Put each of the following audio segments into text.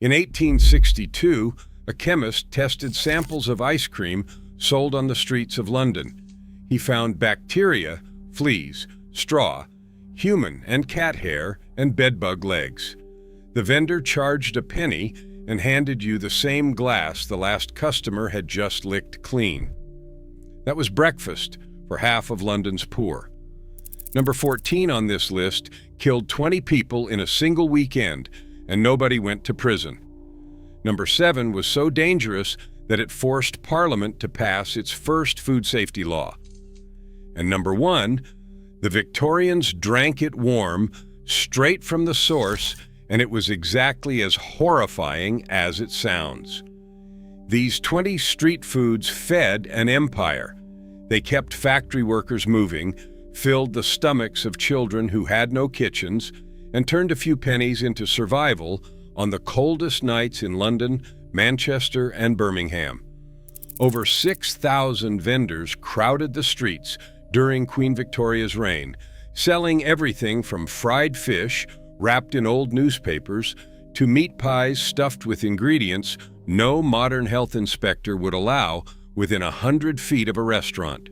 In 1862, a chemist tested samples of ice cream sold on the streets of London. He found bacteria, fleas, straw, human and cat hair, and bedbug legs. The vendor charged a penny and handed you the same glass the last customer had just licked clean. That was breakfast for half of London's poor. Number 14 on this list killed 20 people in a single weekend, and nobody went to prison. Number 7 was so dangerous that it forced Parliament to pass its first food safety law. And number 1, the Victorians drank it warm, straight from the source, and it was exactly as horrifying as it sounds. These 20 street foods fed an empire. They kept factory workers moving, filled the stomachs of children who had no kitchens, and turned a few pennies into survival on the coldest nights in London, Manchester, and Birmingham. Over 6,000 vendors crowded the streets during Queen Victoria's reign, selling everything from fried fish wrapped in old newspapers to meat pies stuffed with ingredients no modern health inspector would allow within 100 feet of a restaurant.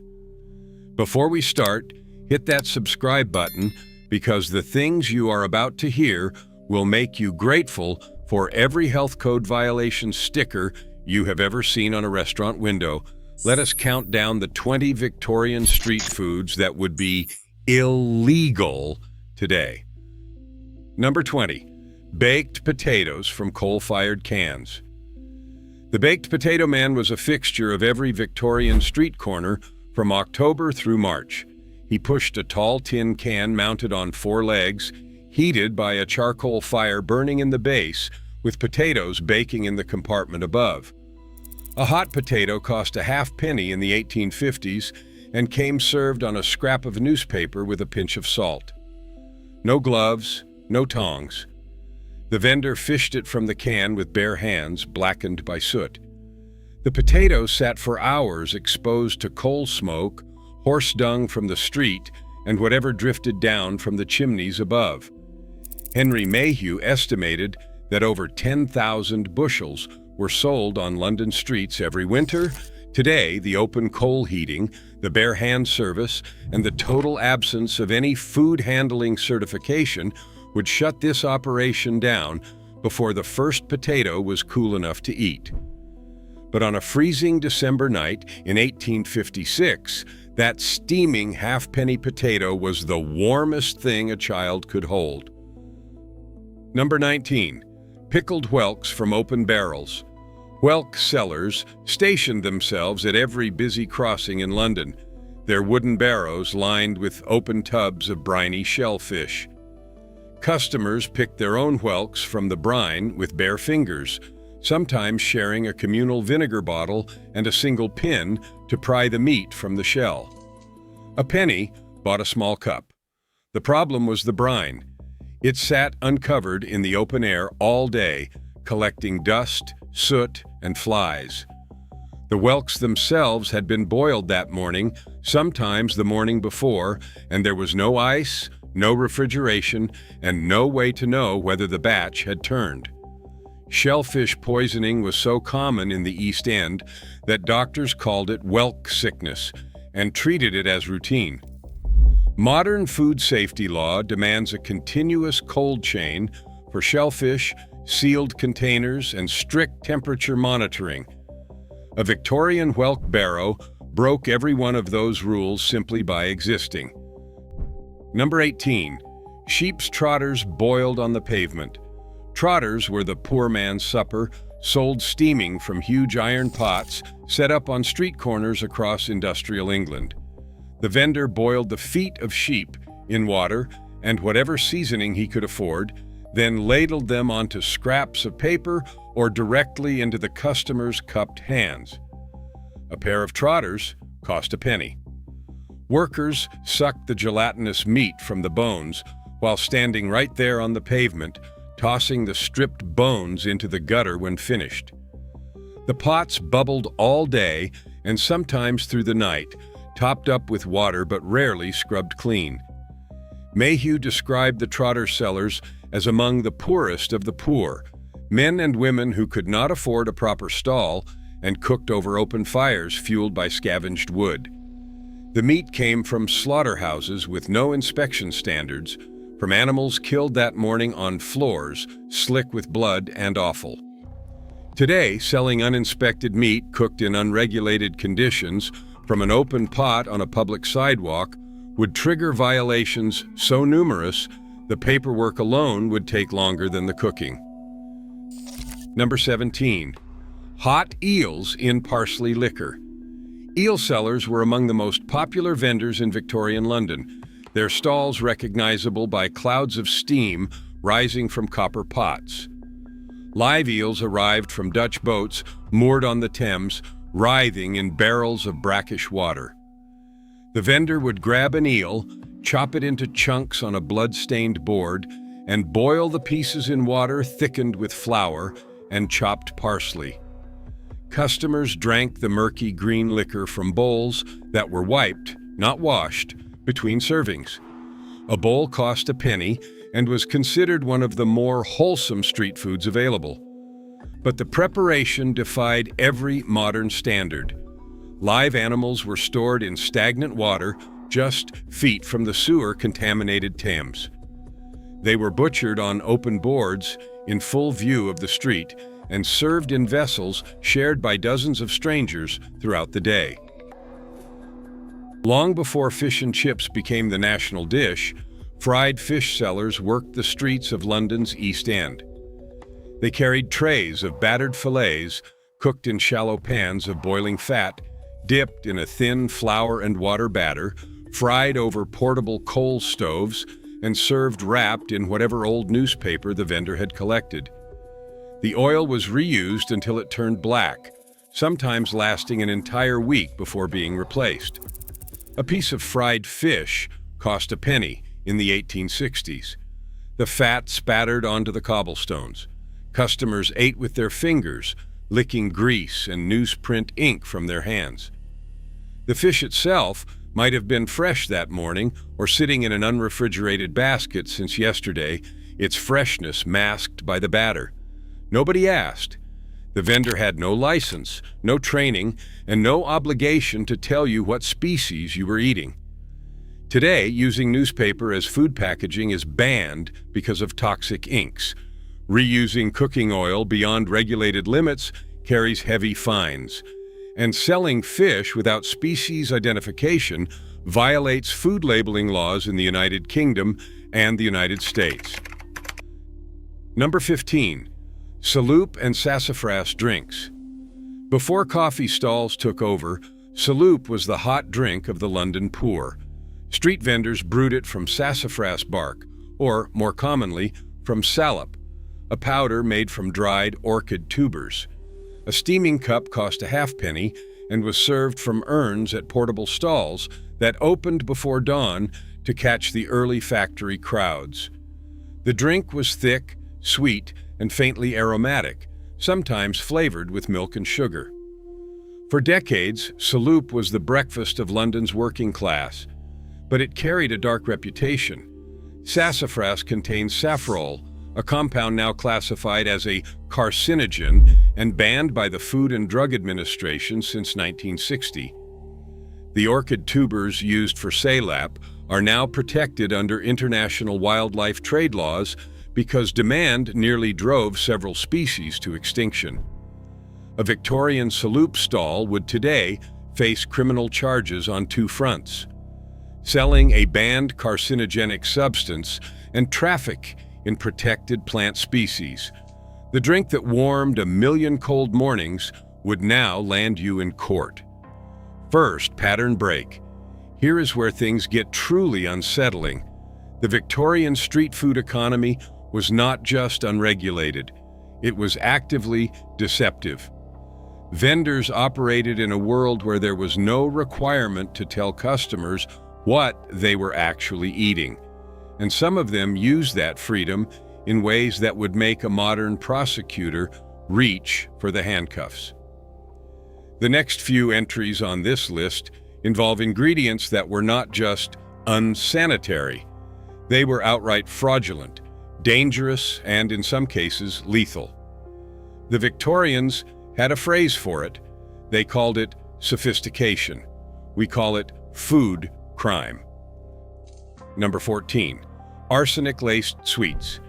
Before we start, hit that subscribe button because the things you are about to hear will make you grateful for every health code violation sticker you have ever seen on a restaurant window. Let us count down the 20 Victorian street foods that would be illegal today. Number 20, baked potatoes from coal-fired cans. The baked potato man was a fixture of every Victorian street corner from October through March. He pushed a tall tin can mounted on 4 legs, heated by a charcoal fire burning in the base, with potatoes baking in the compartment above. A hot potato cost a half-penny in the 1850s and came served on a scrap of newspaper with a pinch of salt. No gloves, no tongs. The vendor fished it from the can with bare hands, blackened by soot. The potatoes sat for hours exposed to coal smoke, horse dung from the street, and whatever drifted down from the chimneys above. Henry Mayhew estimated that over 10,000 bushels were sold on London streets every winter. Today, the open coal heating, the bare hand service, and the total absence of any food handling certification would shut this operation down before the first potato was cool enough to eat. But on a freezing December night in 1856, that steaming half-penny potato was the warmest thing a child could hold. Number 19, pickled whelks from open barrels. Whelk sellers stationed themselves at every busy crossing in London, their wooden barrows lined with open tubs of briny shellfish. Customers picked their own whelks from the brine with bare fingers, sometimes sharing a communal vinegar bottle and a single pin to pry the meat from the shell. A penny bought a small cup. The problem was the brine. It sat uncovered in the open air all day, collecting dust, soot, and flies. The whelks themselves had been boiled that morning, sometimes the morning before, and there was no ice, no refrigeration, and no way to know whether the batch had turned. Shellfish poisoning was so common in the East End that doctors called it whelk sickness and treated it as routine. Modern food safety law demands a continuous cold chain for shellfish, sealed containers, and strict temperature monitoring. A Victorian whelk barrow broke every one of those rules simply by existing. Number 18, sheep's trotters boiled on the pavement. Trotters were the poor man's supper, sold steaming from huge iron pots set up on street corners across industrial England. The vendor boiled the feet of sheep in water and whatever seasoning he could afford, then ladled them onto scraps of paper or directly into the customer's cupped hands. A pair of trotters cost a penny. Workers sucked the gelatinous meat from the bones while standing right there on the pavement, tossing the stripped bones into the gutter when finished. The pots bubbled all day and sometimes through the night, topped up with water but rarely scrubbed clean. Mayhew described the trotter sellers as among the poorest of the poor, Men and women who could not afford a proper stall and cooked over open fires fueled by scavenged wood. The meat came from slaughterhouses with no inspection standards, from animals killed that morning on floors, slick with blood and offal. Today, selling uninspected meat cooked in unregulated conditions from an open pot on a public sidewalk would trigger violations so numerous the paperwork alone would take longer than the cooking. Number 17. Hot eels in parsley liquor. Eel sellers were among the most popular vendors in Victorian London, their stalls recognizable by clouds of steam rising from copper pots. Live eels arrived from Dutch boats moored on the Thames, writhing in barrels of brackish water. The vendor would grab an eel, chop it into chunks on a blood-stained board, and boil the pieces in water thickened with flour and chopped parsley. Customers drank the murky green liquor from bowls that were wiped, not washed, between servings. A bowl cost a penny and was considered one of the more wholesome street foods available. But the preparation defied every modern standard. Live animals were stored in stagnant water just feet from the sewer-contaminated Thames. They were butchered on open boards in full view of the street and served in vessels shared by dozens of strangers throughout the day. Long before fish and chips became the national dish, fried fish sellers worked the streets of London's East End. They carried trays of battered fillets, cooked in shallow pans of boiling fat, dipped in a thin flour and water batter, fried over portable coal stoves, and served wrapped in whatever old newspaper the vendor had collected. The oil was reused until it turned black, sometimes lasting an entire week before being replaced. A piece of fried fish cost a penny in the 1860s. The fat spattered onto the cobblestones. Customers ate with their fingers, licking grease and newsprint ink from their hands. The fish itself might have been fresh that morning or sitting in an unrefrigerated basket since yesterday, its freshness masked by the batter. Nobody asked. The vendor had no license, no training, and no obligation to tell you what species you were eating. Today, using newspaper as food packaging is banned because of toxic inks. Reusing cooking oil beyond regulated limits carries heavy fines. And selling fish without species identification violates food labeling laws in the United Kingdom and the United States. Number 15. Salop and sassafras drinks. Before coffee stalls took over, salop was the hot drink of the London poor. Street vendors brewed it from sassafras bark, or, more commonly, from salop, a powder made from dried orchid tubers. A steaming cup cost a halfpenny and was served from urns at portable stalls that opened before dawn to catch the early factory crowds. The drink was thick, sweet, and faintly aromatic, sometimes flavored with milk and sugar. For decades, salop was the breakfast of London's working class, but it carried a dark reputation. Sassafras contains safrole, a compound now classified as a carcinogen and banned by the Food and Drug Administration since 1960. The orchid tubers used for salap are now protected under international wildlife trade laws because demand nearly drove several species to extinction. A Victorian salop stall would today face criminal charges on two fronts: selling a banned carcinogenic substance and traffic in protected plant species. The drink that warmed a million cold mornings would now land you in court. First, pattern break. Here is where things get truly unsettling. The Victorian street food economy was not just unregulated, it was actively deceptive. Vendors operated in a world where there was no requirement to tell customers what they were actually eating, and some of them used that freedom in ways that would make a modern prosecutor reach for the handcuffs. The next few entries on this list involve ingredients that were not just unsanitary. They were outright fraudulent, dangerous, and in some cases lethal. The Victorians had a phrase for it. They called it sophistication. We call it food crime. Number 14. Arsenic-laced sweets.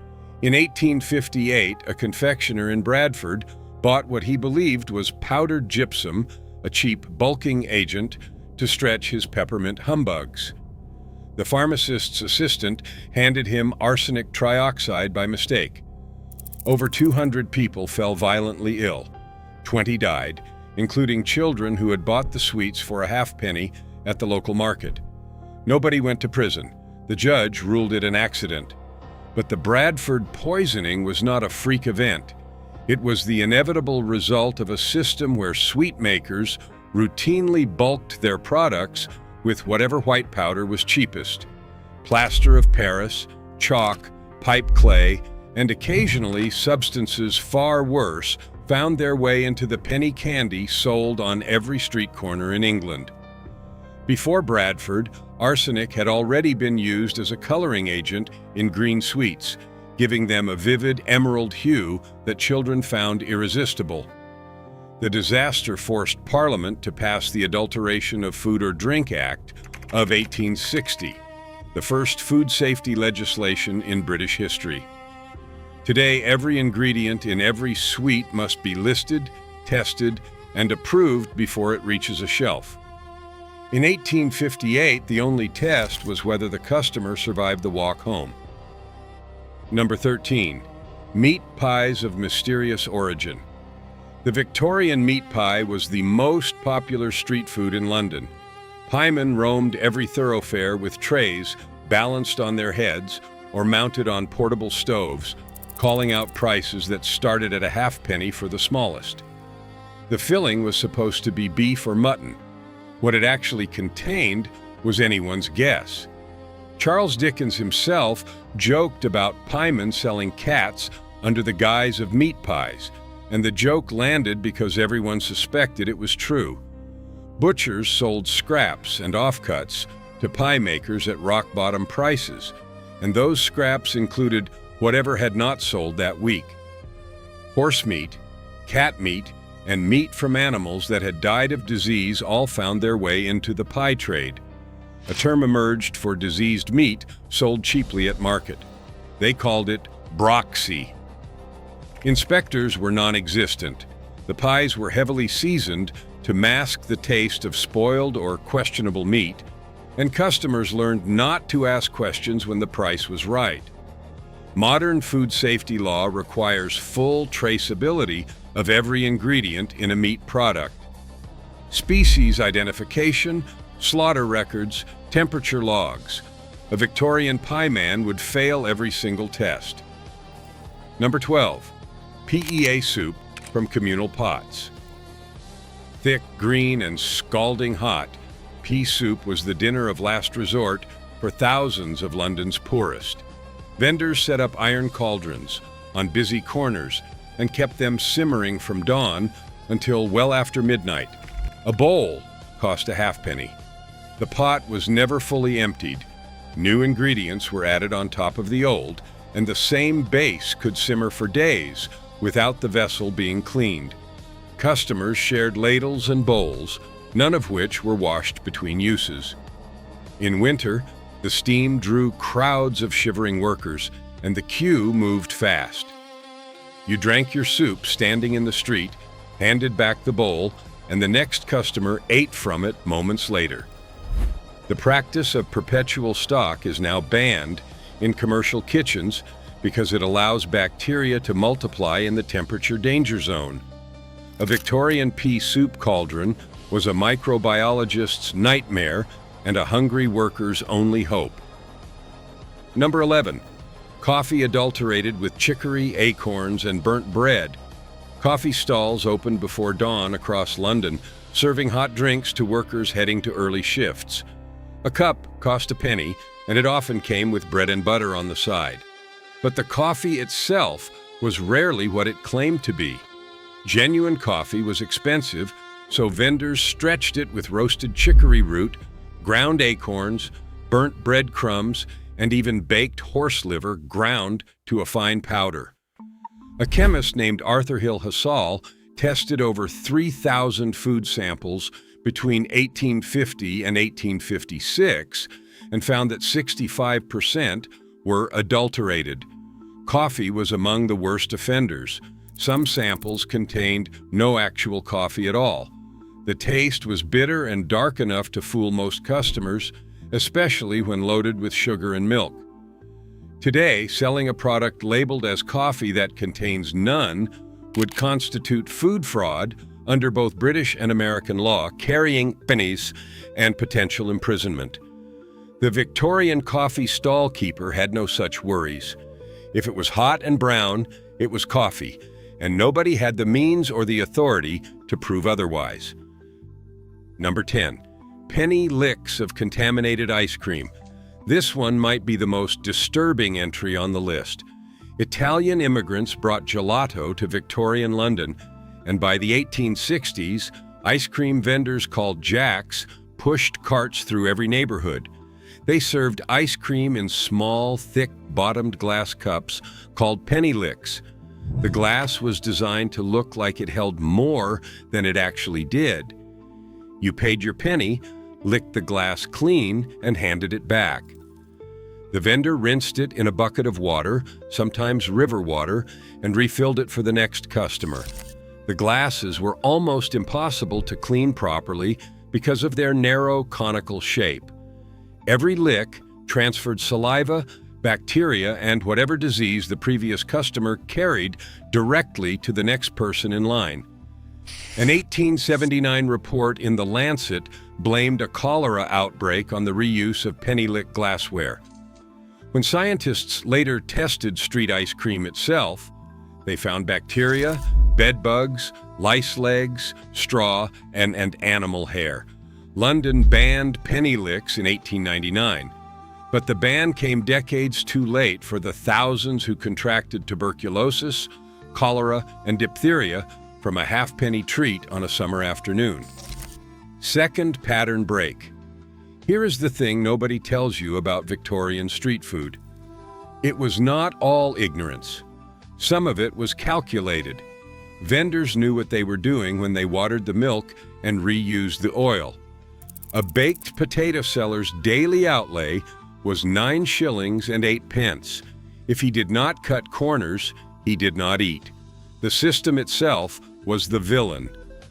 In 1858, a confectioner in Bradford bought what he believed was powdered gypsum, a cheap bulking agent, to stretch his peppermint humbugs. The pharmacist's assistant handed him arsenic trioxide by mistake. Over 200 people fell violently ill. 20 died, including children who had bought the sweets for a halfpenny at the local market. Nobody went to prison. The judge ruled it an accident. But the Bradford poisoning was not a freak event. It was the inevitable result of a system where sweet makers routinely bulked their products with whatever white powder was cheapest. Plaster of Paris, chalk, pipe clay, and occasionally substances far worse found their way into the penny candy sold on every street corner in England. Before Bradford, arsenic had already been used as a coloring agent in green sweets, giving them a vivid emerald hue that children found irresistible. The disaster forced Parliament to pass the Adulteration of Food or Drink Act of 1860, the first food safety legislation in British history. Today, every ingredient in every sweet must be listed, tested, and approved before it reaches a shelf. In 1858, the only test was whether the customer survived the walk home. Number 13. Meat pies of mysterious origin. The Victorian meat pie was the most popular street food in London. Piemen roamed every thoroughfare with trays balanced on their heads or mounted on portable stoves, calling out prices that started at a halfpenny for the smallest. The filling was supposed to be beef or mutton. What it actually contained was anyone's guess. Charles Dickens himself joked about piemen selling cats under the guise of meat pies, and the joke landed because everyone suspected it was true. Butchers sold scraps and offcuts to pie makers at rock-bottom prices, and those scraps included whatever had not sold that week. Horse meat, cat meat, and meat from animals that had died of disease all found their way into the pie trade. A term emerged for diseased meat sold cheaply at market. They called it Broxy. Inspectors were non-existent. The pies were heavily seasoned to mask the taste of spoiled or questionable meat, and customers learned not to ask questions when the price was right. Modern food safety law requires full traceability of every ingredient in a meat product. Species identification, slaughter records, temperature logs. A Victorian pie man would fail every single test. Number 12. PEA soup from communal pots. Thick, green, and scalding hot, pea soup was the dinner of last resort for thousands of London's poorest. Vendors set up iron cauldrons on busy corners and kept them simmering from dawn until well after midnight. A bowl cost a halfpenny. The pot was never fully emptied. New ingredients were added on top of the old, and the same base could simmer for days without the vessel being cleaned. Customers shared ladles and bowls, none of which were washed between uses. In winter, the steam drew crowds of shivering workers, and the queue moved fast. You drank your soup standing in the street, handed back the bowl, and the next customer ate from it moments later. The practice of perpetual stock is now banned in commercial kitchens because it allows bacteria to multiply in the temperature danger zone. A Victorian pea soup cauldron was a microbiologist's nightmare and a hungry worker's only hope. Number 11. Coffee adulterated with chicory, acorns, and burnt bread. Coffee stalls opened before dawn across London, serving hot drinks to workers heading to early shifts. A cup cost a penny, and it often came with bread and butter on the side. But the coffee itself was rarely what it claimed to be. Genuine coffee was expensive, so vendors stretched it with roasted chicory root, ground acorns, burnt breadcrumbs, and even baked horse liver ground to a fine powder. A chemist named Arthur Hill Hassall tested over 3,000 food samples between 1850 and 1856 and found that 65% were adulterated. Coffee was among the worst offenders. Some samples contained no actual coffee at all. The taste was bitter and dark enough to fool most customers, especially when loaded with sugar and milk. Today, selling a product labeled as coffee that contains none would constitute food fraud under both British and American law, carrying pennies and potential imprisonment. The Victorian coffee stall keeper had no such worries. If it was hot and brown, it was coffee, and nobody had the means or the authority to prove otherwise. Number 10. Penny licks of contaminated ice cream. This one might be the most disturbing entry on the list. Italian immigrants brought gelato to Victorian London, and by the 1860s, ice cream vendors called jacks pushed carts through every neighborhood. They served ice cream in small, thick-bottomed glass cups called penny licks. The glass was designed to look like it held more than it actually did. You paid your penny, licked the glass clean, and handed it back. The vendor rinsed it in a bucket of water, sometimes river water, and refilled it for the next customer. The glasses were almost impossible to clean properly because of their narrow, conical shape. Every lick transferred saliva, bacteria, and whatever disease the previous customer carried directly to the next person in line. An 1879 report in The Lancet blamed a cholera outbreak on the reuse of penny-lick glassware. When scientists later tested street ice cream itself, they found bacteria, bed bugs, lice legs, straw, and animal hair. London banned penny licks in 1899, but the ban came decades too late for the thousands who contracted tuberculosis, cholera, and diphtheria from a halfpenny treat on a summer afternoon. Second pattern break. Here is the thing nobody tells you about Victorian street food. It was not all ignorance. Some of it was calculated. Vendors knew what they were doing when they watered the milk and reused the oil. A baked potato seller's daily outlay was 9 shillings and 8 pence. If he did not cut corners, he did not eat. The system itself was the villain.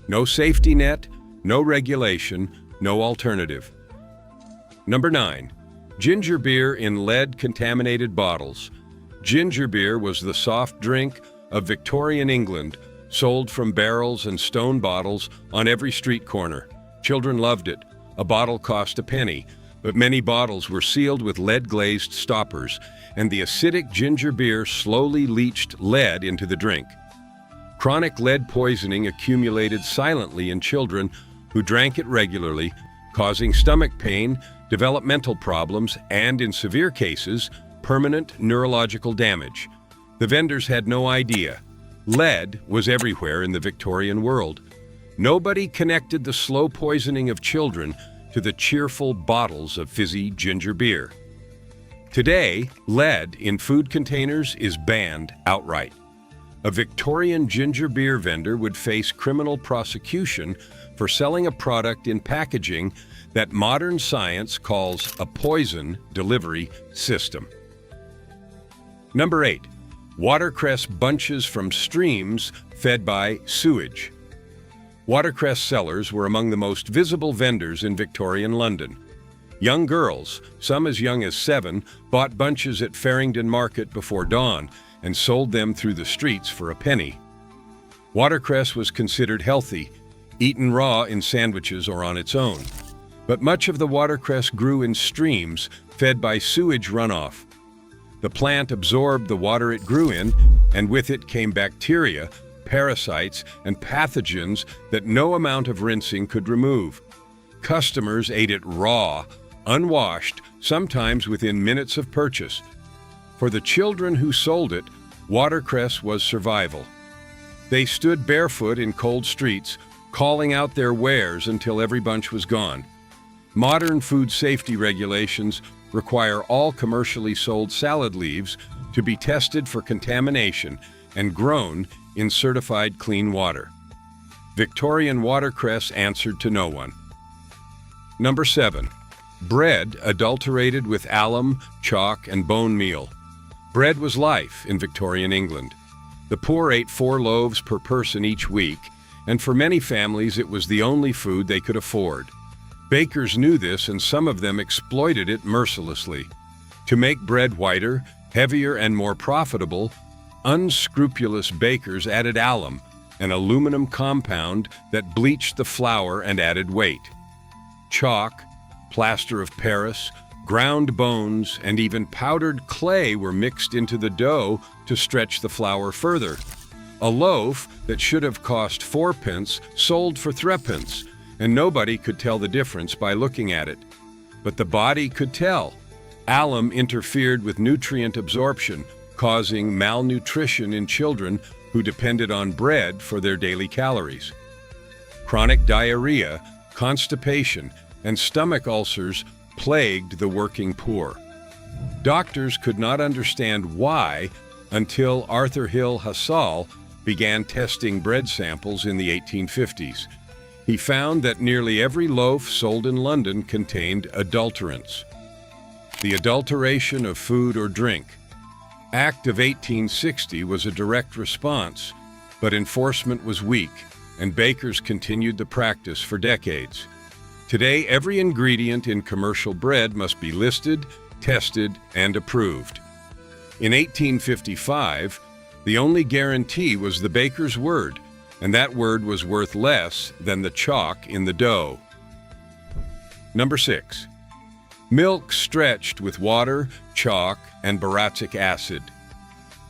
No safety net, no regulation, no alternative. Number 9. Ginger beer in lead-contaminated bottles. Ginger beer was the soft drink of Victorian England, sold from barrels and stone bottles on every street corner. Children loved it. A bottle cost a penny, but many bottles were sealed with lead-glazed stoppers, and the acidic ginger beer slowly leached lead into the drink. Chronic lead poisoning accumulated silently in children who drank it regularly, causing stomach pain, developmental problems, and, in severe cases, permanent neurological damage. The vendors had no idea. Lead was everywhere in the Victorian world. Nobody connected the slow poisoning of children to the cheerful bottles of fizzy ginger beer. Today, lead in food containers is banned outright. A Victorian ginger beer vendor would face criminal prosecution for selling a product in packaging that modern science calls a poison delivery system. Number 8. Watercress bunches from streams fed by sewage. Watercress sellers were among the most visible vendors in Victorian London. Young girls, some as young as 7, bought bunches at Farringdon Market before dawn and sold them through the streets for a penny. Watercress was considered healthy, eaten raw in sandwiches or on its own. But much of the watercress grew in streams fed by sewage runoff. The plant absorbed the water it grew in, and with it came bacteria, parasites, and pathogens that no amount of rinsing could remove. Customers ate it raw, unwashed, sometimes within minutes of purchase. For the children who sold it, watercress was survival. They stood barefoot in cold streets, calling out their wares until every bunch was gone. Modern food safety regulations require all commercially sold salad leaves to be tested for contamination and grown in certified clean water. Victorian watercress answered to no one. Number 7. Bread adulterated with alum, chalk, and bone meal. Bread was life in Victorian England. The poor ate 4 loaves per person each week, and for many families it was the only food they could afford. Bakers knew this, and some of them exploited it mercilessly. To make bread whiter, heavier, and more profitable, unscrupulous bakers added alum, an aluminum compound that bleached the flour and added weight. Chalk, plaster of Paris, ground bones, and even powdered clay were mixed into the dough to stretch the flour further. A loaf that should have cost 4 pence sold for 3 pence, and nobody could tell the difference by looking at it. But the body could tell. Alum interfered with nutrient absorption, causing malnutrition in children who depended on bread for their daily calories. Chronic diarrhea, constipation, and stomach ulcers plagued the working poor. Doctors could not understand why until Arthur Hill Hassall began testing bread samples in the 1850s. He found that nearly every loaf sold in London contained adulterants. The adulteration of food or drink. Act of 1860 was a direct response, but enforcement was weak, and bakers continued the practice for decades. Today, every ingredient in commercial bread must be listed, tested, and approved. In 1855, the only guarantee was the baker's word, and that word was worth less than the chalk in the dough. Number 6. Milk stretched with water, chalk, and boracic acid.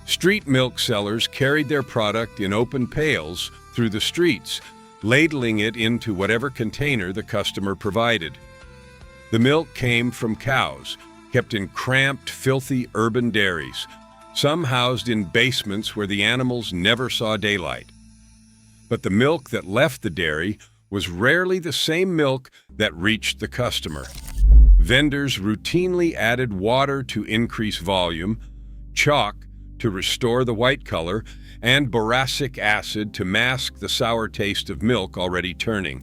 Street milk sellers carried their product in open pails through the streets, ladling it into whatever container the customer provided. The milk came from cows, kept in cramped, filthy urban dairies, some housed in basements where the animals never saw daylight. But the milk that left the dairy was rarely the same milk that reached the customer. Vendors routinely added water to increase volume, chalk to restore the white color, and boracic acid to mask the sour taste of milk already turning.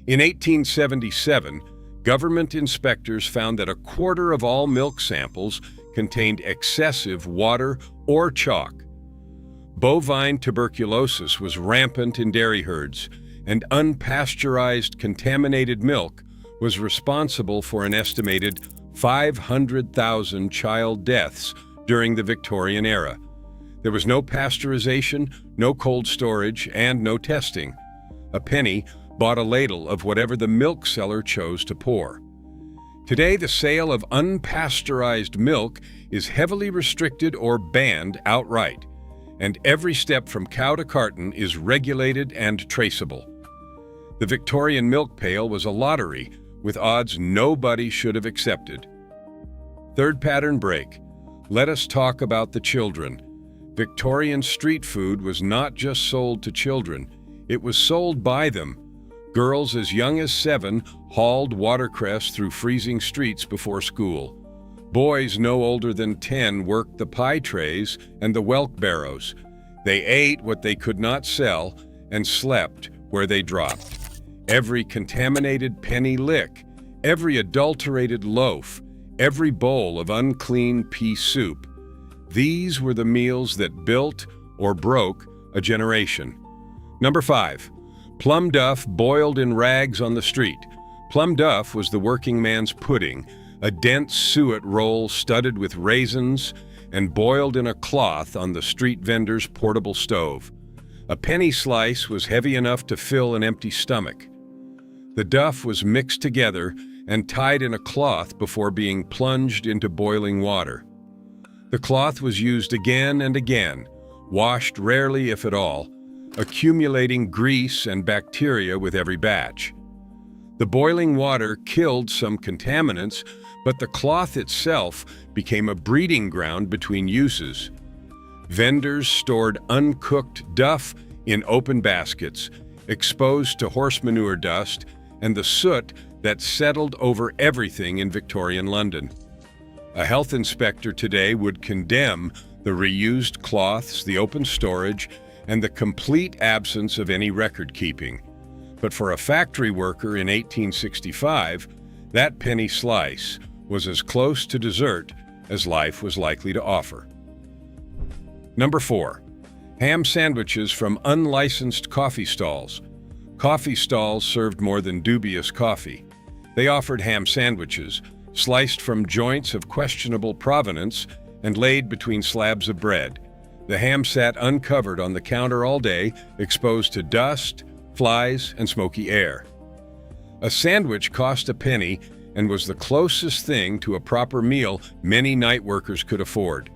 In 1877, government inspectors found that a quarter of all milk samples contained excessive water or chalk. Bovine tuberculosis was rampant in dairy herds, and unpasteurized contaminated milk was responsible for an estimated 500,000 child deaths during the Victorian era. There was no pasteurization, no cold storage, and no testing. A penny bought a ladle of whatever the milk seller chose to pour. Today, the sale of unpasteurized milk is heavily restricted or banned outright, and every step from cow to carton is regulated and traceable. The Victorian milk pail was a lottery with odds nobody should have accepted. Third pattern break. Let us talk about the children. Victorian street food was not just sold to children, it was sold by them. Girls as young as 7 hauled watercress through freezing streets before school. Boys no older than 10 worked the pie trays and the whelk barrows. They ate what they could not sell and slept where they dropped. Every contaminated penny lick, every adulterated loaf, every bowl of unclean pea soup. These were the meals that built or broke a generation. Number 5. Plum duff boiled in rags on the street. Plum duff was the working man's pudding, a dense suet roll studded with raisins and boiled in a cloth on the street vendor's portable stove. A penny slice was heavy enough to fill an empty stomach. The duff was mixed together and tied in a cloth before being plunged into boiling water. The cloth was used again and again, washed rarely if at all, accumulating grease and bacteria with every batch. The boiling water killed some contaminants, but the cloth itself became a breeding ground between uses. Vendors stored uncooked duff in open baskets, exposed to horse manure dust and the soot that settled over everything in Victorian London. A health inspector today would condemn The reused cloths, the open storage, and the complete absence of any record keeping. But for a factory worker in 1865, that penny slice was as close to dessert as life was likely to offer. Number 4. Ham sandwiches from unlicensed coffee stalls. Coffee stalls served more than dubious coffee. They offered ham sandwiches, sliced from joints of questionable provenance and laid between slabs of bread. The ham sat uncovered on the counter all day, exposed to dust, flies, and smoky air. A sandwich cost a penny and was the closest thing to a proper meal many night workers could afford.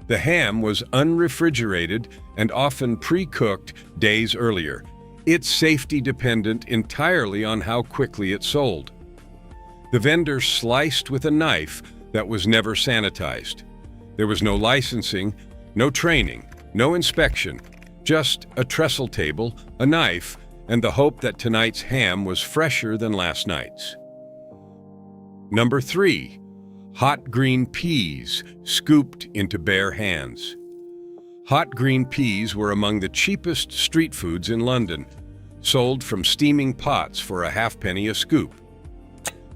The ham was unrefrigerated and often pre-cooked days earlier. Its safety depended entirely on how quickly it sold. The vendor sliced with a knife that was never sanitized. There was no licensing, no training, no inspection, just a trestle table, a knife, and the hope that tonight's ham was fresher than last night's. Number 3. Hot green peas scooped into bare hands. Hot green peas were among the cheapest street foods in London, sold from steaming pots for a halfpenny a scoop.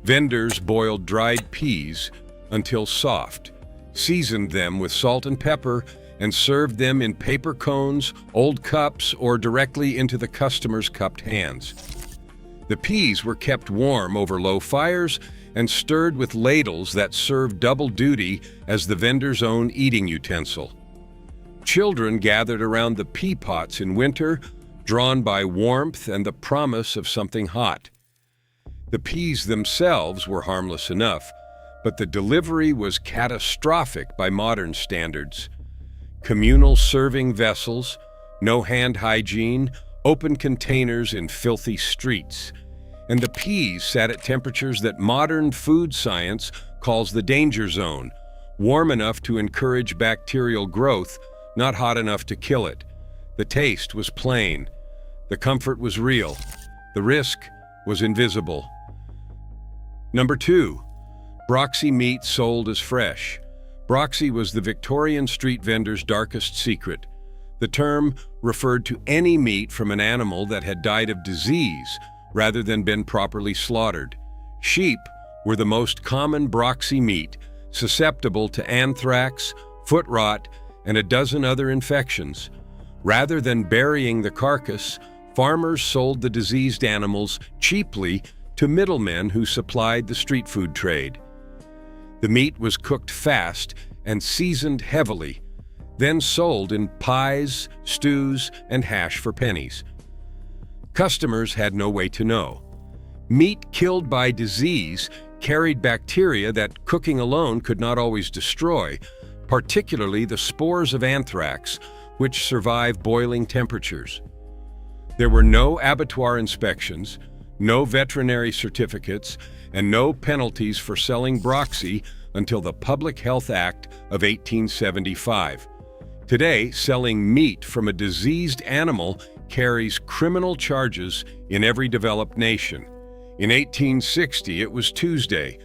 Vendors boiled dried peas until soft, seasoned them with salt and pepper, and served them in paper cones, old cups, or directly into the customer's cupped hands. The peas were kept warm over low fires and stirred with ladles that served double duty as the vendor's own eating utensil. Children gathered around the pea pots in winter, drawn by warmth and the promise of something hot. The peas themselves were harmless enough, but the delivery was catastrophic by modern standards. Communal serving vessels, no hand hygiene, open containers in filthy streets. And the peas sat at temperatures that modern food science calls the danger zone, warm enough to encourage bacterial growth, not hot enough to kill it. The taste was plain. The comfort was real. The risk was invisible. Number 2. Broxy meat sold as fresh. Broxy was the Victorian street vendor's darkest secret. The term referred to any meat from an animal that had died of disease rather than been properly slaughtered. Sheep were the most common Broxy meat, susceptible to anthrax, foot rot, and a dozen other infections. Rather than burying the carcass, farmers sold the diseased animals cheaply to middlemen who supplied the street food trade. The meat was cooked fast and seasoned heavily, then sold in pies, stews, and hash for pennies. Customers had no way to know. Meat killed by disease carried bacteria that cooking alone could not always destroy, particularly the spores of anthrax, which survive boiling temperatures. There were no abattoir inspections, no veterinary certificates, and no penalties for selling Broxy until the Public Health Act of 1875. Today, selling meat from a diseased animal carries criminal charges in every developed nation. In 1860, it was Tuesday.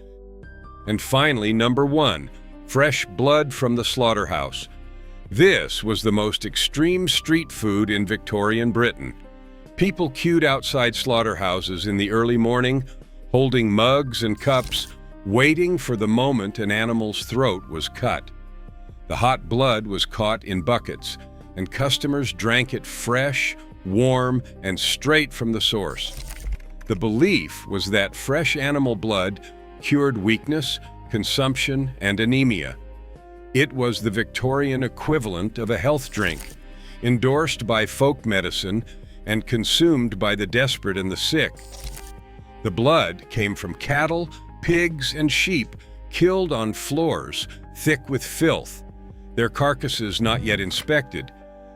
And finally, number 1, fresh blood from the slaughterhouse. This was the most extreme street food in Victorian Britain. People queued outside slaughterhouses in the early morning, holding mugs and cups, waiting for the moment an animal's throat was cut. The hot blood was caught in buckets, and customers drank it fresh, warm, and straight from the source. The belief was that fresh animal blood cured weakness, consumption, and anemia. It was the Victorian equivalent of a health drink, endorsed by folk medicine and consumed by the desperate and the sick. The blood came from cattle, pigs, and sheep killed on floors thick with filth, their carcasses not yet inspected,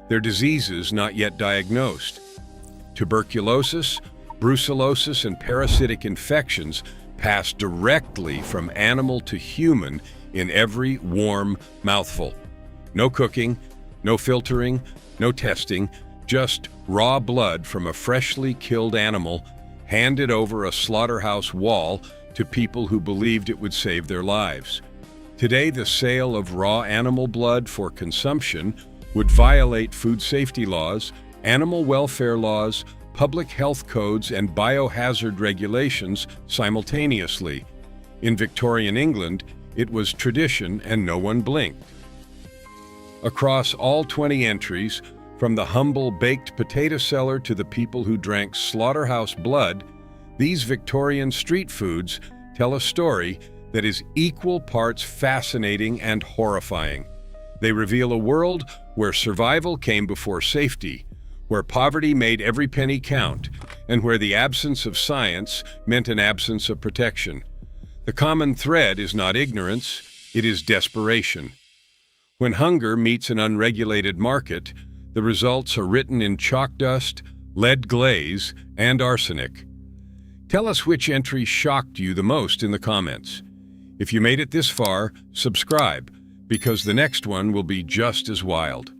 their diseases not yet diagnosed. Tuberculosis, brucellosis, and parasitic infections passed directly from animal to human in every warm mouthful. No cooking, no filtering, no testing, just raw blood from a freshly killed animal handed over a slaughterhouse wall to people who believed it would save their lives. Today, the sale of raw animal blood for consumption would violate food safety laws, animal welfare laws, public health codes, and biohazard regulations simultaneously. In Victorian England, it was tradition and no one blinked. Across all 20 entries, from the humble baked potato seller to the people who drank slaughterhouse blood, these Victorian street foods tell a story that is equal parts fascinating and horrifying. They reveal a world where survival came before safety, where poverty made every penny count, and where the absence of science meant an absence of protection. The common thread is not ignorance, it is desperation. When hunger meets an unregulated market, the results are written in chalk dust, lead glaze, and arsenic. Tell us which entry shocked you the most in the comments. If you made it this far, subscribe, because the next one will be just as wild.